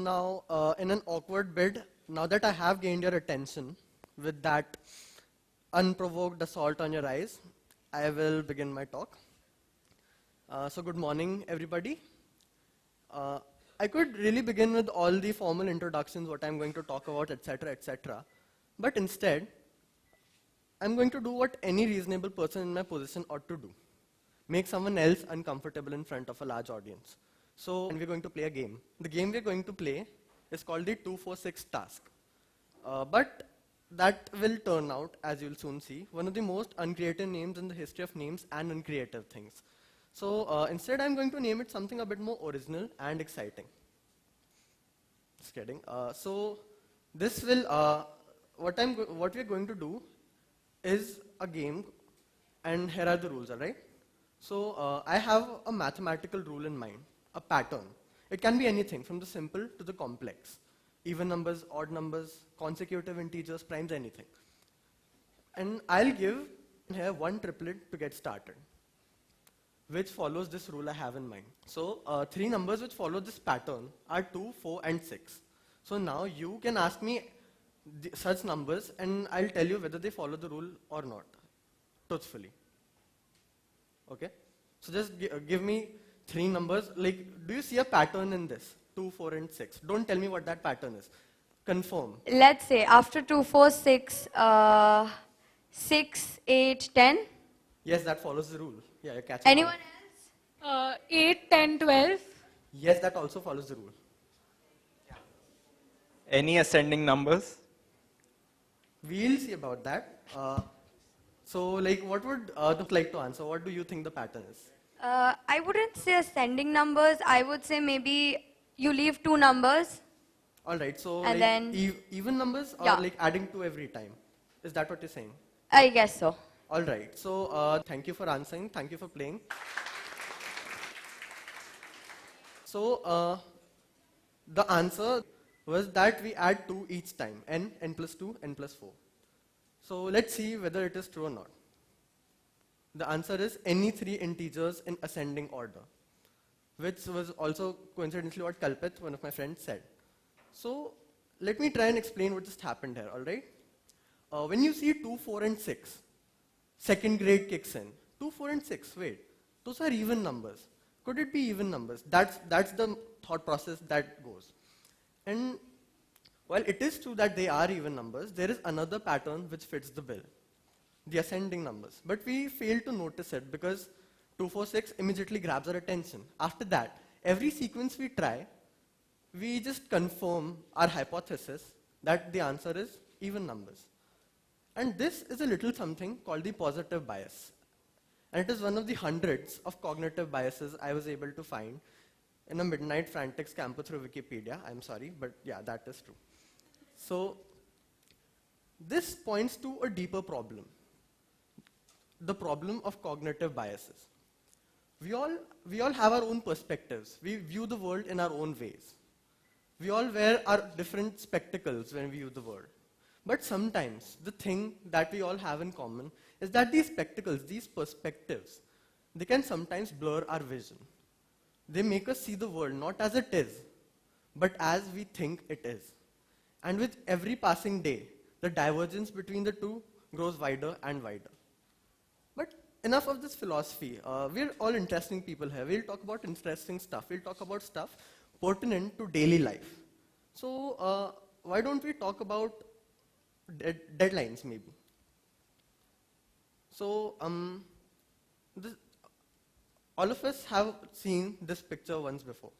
now, in an awkward bid, now that I have gained your attention with that unprovoked assault on your eyes, I will begin my talk. So good morning, everybody. I could really begin with all the formal introductions, what I'm going to talk about, etc., etc. But instead, I'm going to do what any reasonable person in my position ought to do. Make someone else uncomfortable in front of a large audience. So, and we're going to play a game. The game we're going to play is called the 2-4-6 task. But that will turn out, as you'll soon see, one of the most uncreative names in the history of names and uncreative things. So instead, I'm going to name it something a bit more original and exciting. Just kidding. So this will, what we're going to do is a game, and here are the rules, all right? So I have a mathematical rule in mind, a pattern. It can be anything from the simple to the complex. Even numbers, odd numbers, consecutive integers, primes, anything. And I'll give here one triplet to get started, which follows this rule I have in mind. So three numbers which follow this pattern are 2, 4, and 6. So now you can ask me such numbers, and I'll tell you whether they follow the rule or not, truthfully. Okay? So just give me three numbers. Like, do you see a pattern in this? 2, 4, and 6. Don't tell me what that pattern is. Confirm. Let's say after 2, 4, 6, 6, 8, 10. Yes, that follows the rule. Yeah, you're catching. Anyone on. else? 8, 10, 12. Yes, that also follows the rule. Yeah. Any ascending numbers? We'll see about that. So, like, what would you like to answer? What do you think the pattern is? I wouldn't say ascending numbers. I would say maybe you leave 2 numbers. All right, so and like then even numbers or yeah. like adding 2 every time? Is that what you're saying? I guess so. All right, so thank you for answering. Thank you for playing. So the answer was that we add 2 each time, n plus 2, n plus 4. So let's see whether it is true or not. The answer is any 3 integers in ascending order, which was also coincidentally what Kalpit, one of my friends, said. So let me try and explain what just happened here, all right? When you see 2, 4, and 6, second grade kicks in. 2, 4, and 6, wait, those are even numbers. Could it be even numbers? That's the thought process that goes. And while it is true that they are even numbers, there is another pattern which fits the bill, the ascending numbers. But we fail to notice it because 2, 4, 6 immediately grabs our attention. After that, every sequence we try, we just confirm our hypothesis that the answer is even numbers. And this is a little something called the positive bias. And it is one of the hundreds of cognitive biases I was able to find in a midnight frantic scamper through Wikipedia. I'm sorry, but yeah, that is true. So this points to a deeper problem, the problem of cognitive biases. We all have our own perspectives. We view the world in our own ways. We all wear our different spectacles when we view the world. But sometimes the thing that we all have in common is that these spectacles, these perspectives, they can sometimes blur our vision. They make us see the world not as it is, but as we think it is. And with every passing day, the divergence between the two grows wider and wider. But enough of this philosophy. We're all interesting people here. We'll talk about interesting stuff. We'll talk about stuff pertinent to daily life. So why don't we talk about deadlines maybe? So all of us have seen this picture once before,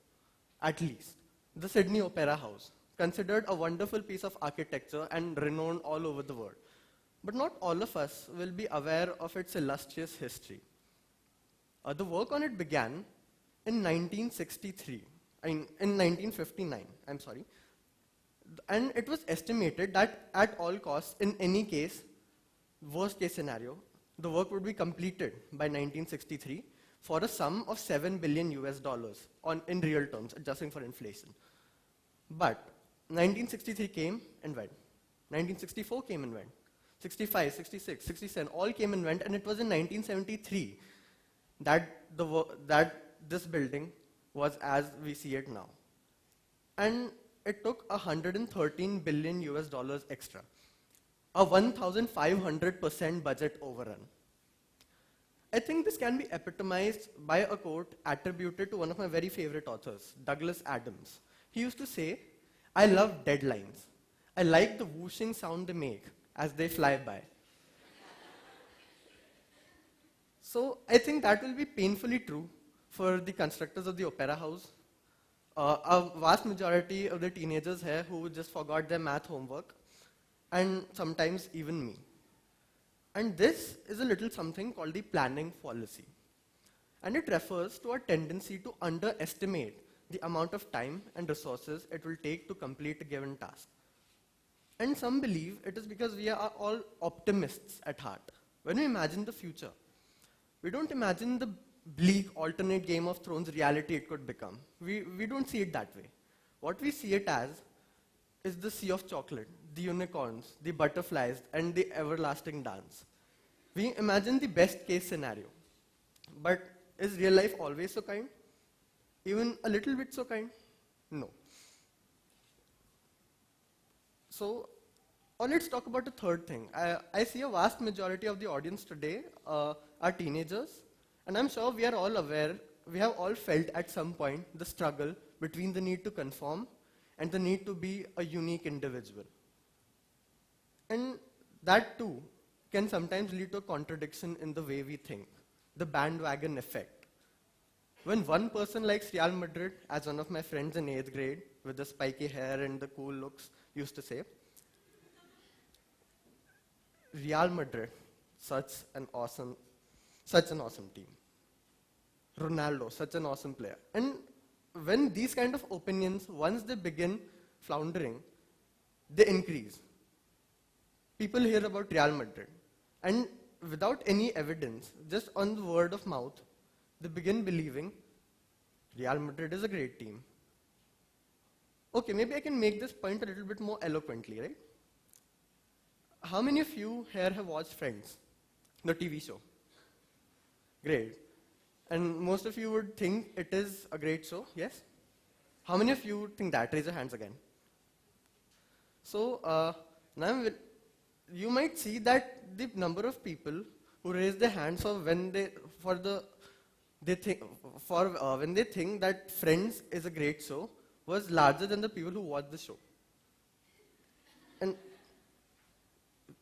at least. The Sydney Opera House, considered a wonderful piece of architecture and renowned all over the world. But not all of us will be aware of its illustrious history. The work on it began in 1959, I'm sorry. And it was estimated that at all costs, in any case, worst case scenario, the work would be completed by 1963 for a sum of $7 billion in real terms, adjusting for inflation. But 1963 came and went. 1964 came and went. 65, 66, 67, all came and went, and it was in 1973 that this building was as we see it now. And it took 113 billion US dollars extra, a 1,500% budget overrun. I think this can be epitomized by a quote attributed to one of my very favorite authors, Douglas Adams. He used to say, "I love deadlines. I like the whooshing sound they make as they fly by." So I think that will be painfully true for the constructors of the Opera House. A vast majority of the teenagers here who just forgot their math homework, and sometimes even me. And this is a little something called the planning fallacy. And it refers to our tendency to underestimate the amount of time and resources it will take to complete a given task. And some believe it is because we are all optimists at heart. When we imagine the future, we don't imagine the bleak alternate Game of Thrones reality it could become. We don't see it that way. What we see it as is the sea of chocolate, the unicorns, the butterflies, and the everlasting dance. We imagine the best case scenario. But is real life always so kind? Even a little bit so kind? No. So, let's talk about the third thing. I see a vast majority of the audience today are teenagers, and I'm sure we are all aware, we have all felt at some point the struggle between the need to conform and the need to be a unique individual. And that too can sometimes lead to a contradiction in the way we think, the bandwagon effect. When one person likes Real Madrid, as one of my friends in 8th grade with the spiky hair and the cool looks used to say, Real Madrid, such an awesome team. Ronaldo, such an awesome player. And when these kind of opinions, once they begin floundering, they increase. People hear about Real Madrid, and without any evidence, just on the word of mouth, they begin believing Real Madrid is a great team. Okay, maybe I can make this point a little bit more eloquently, right? How many of you here have watched Friends, the TV show? Great. And most of you would think it is a great show, yes? How many of you think that? Raise your hands again. So now you might see that the number of people who raise their hands for when they think that Friends is a great show was larger than the people who watch the show. And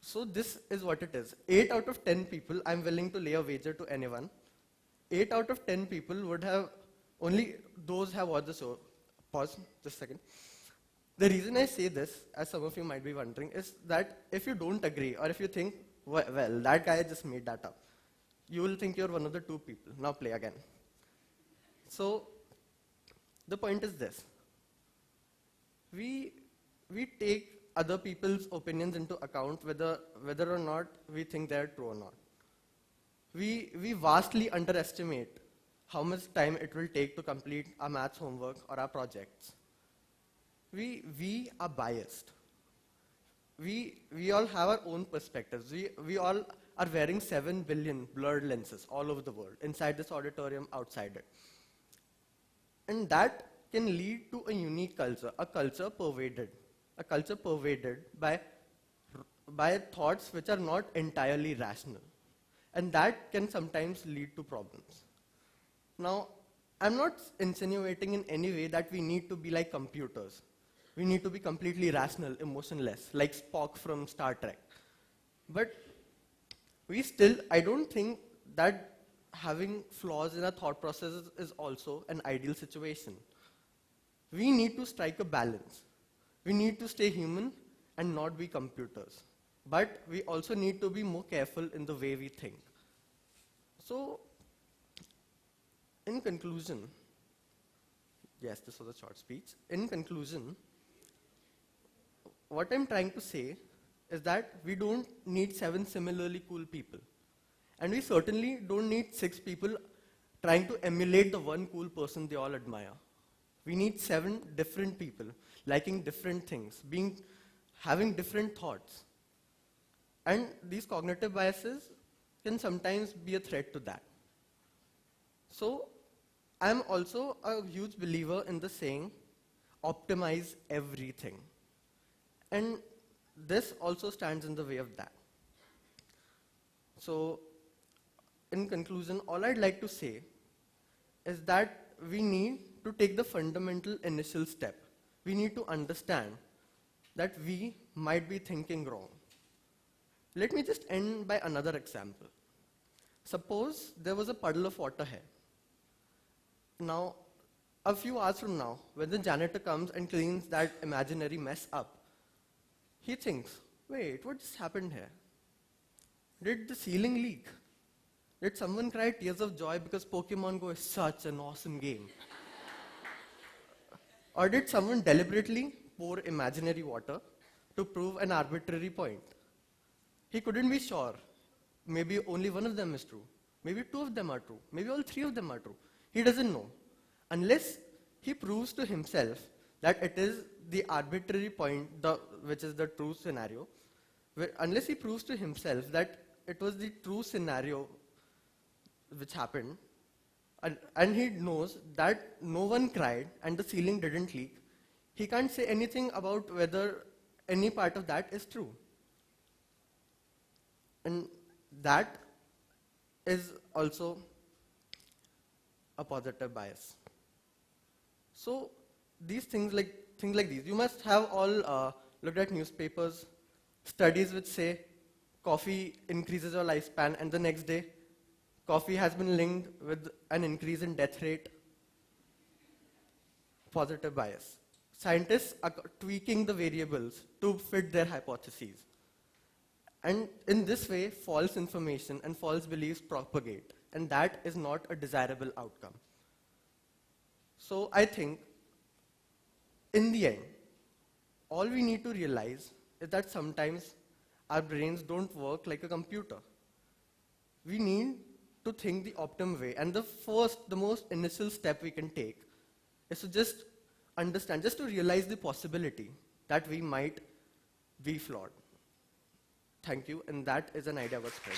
so this is what it is. 8 out of 10 people, I'm willing to lay a wager to anyone, 8 out of 10 people would have, only those have watched the show. Pause, just a second. The reason I say this, as some of you might be wondering, is that if you don't agree, or if you think, well, that guy just made that up, you will think you're one of the 2 people. Now play again. So, the point is this. We take other people's opinions into account, whether or not we think they're true or not. We vastly underestimate how much time it will take to complete our maths homework or our projects. We are biased. We all have our own perspectives. We all are wearing 7 billion blurred lenses all over the world, inside this auditorium, outside it. And that can lead to a unique culture, a culture pervaded by thoughts which are not entirely rational. And that can sometimes lead to problems. Now, I'm not insinuating in any way that we need to be like computers. We need to be completely rational, emotionless, like Spock from Star Trek. But I don't think that having flaws in our thought processes is also an ideal situation. We need to strike a balance. We need to stay human and not be computers. But we also need to be more careful in the way we think. So, in conclusion, yes, this was a short speech. In conclusion, what I'm trying to say is that we don't need 7 similarly cool people. And we certainly don't need 6 people trying to emulate the one cool person they all admire. We need 7 different people liking different things, having different thoughts. And these cognitive biases can sometimes be a threat to that. So, I'm also a huge believer in the saying, optimize everything. And this also stands in the way of that. So, in conclusion, all I'd like to say is that we need to take the fundamental initial step. We need to understand that we might be thinking wrong. Let me just end by another example. Suppose there was a puddle of water here. Now, a few hours from now, when the janitor comes and cleans that imaginary mess up, he thinks, wait, what just happened here? Did the ceiling leak? Did someone cry tears of joy because Pokemon Go is such an awesome game? Or did someone deliberately pour imaginary water to prove an arbitrary point? He couldn't be sure. Maybe only one of them is true. Maybe two of them are true. Maybe all three of them are true. He doesn't know. Unless he proves to himself that it is the arbitrary point, which is the true scenario, unless he proves to himself that it was the true scenario which happened, and he knows that no one cried and the ceiling didn't leak, he can't say anything about whether any part of that is true. And that is also a positive bias. So these things like these, you must have all looked at newspapers, studies which say coffee increases your lifespan, and the next day coffee has been linked with an increase in death rate. Positive bias. Scientists are tweaking the variables to fit their hypotheses. And in this way, false information and false beliefs propagate, and that is not a desirable outcome. So I think, in the end, all we need to realize is that sometimes our brains don't work like a computer. We need to think the optimum way, and the most initial step we can take is to just understand, just to realize the possibility that we might be flawed. Thank you, and that is an idea about spread.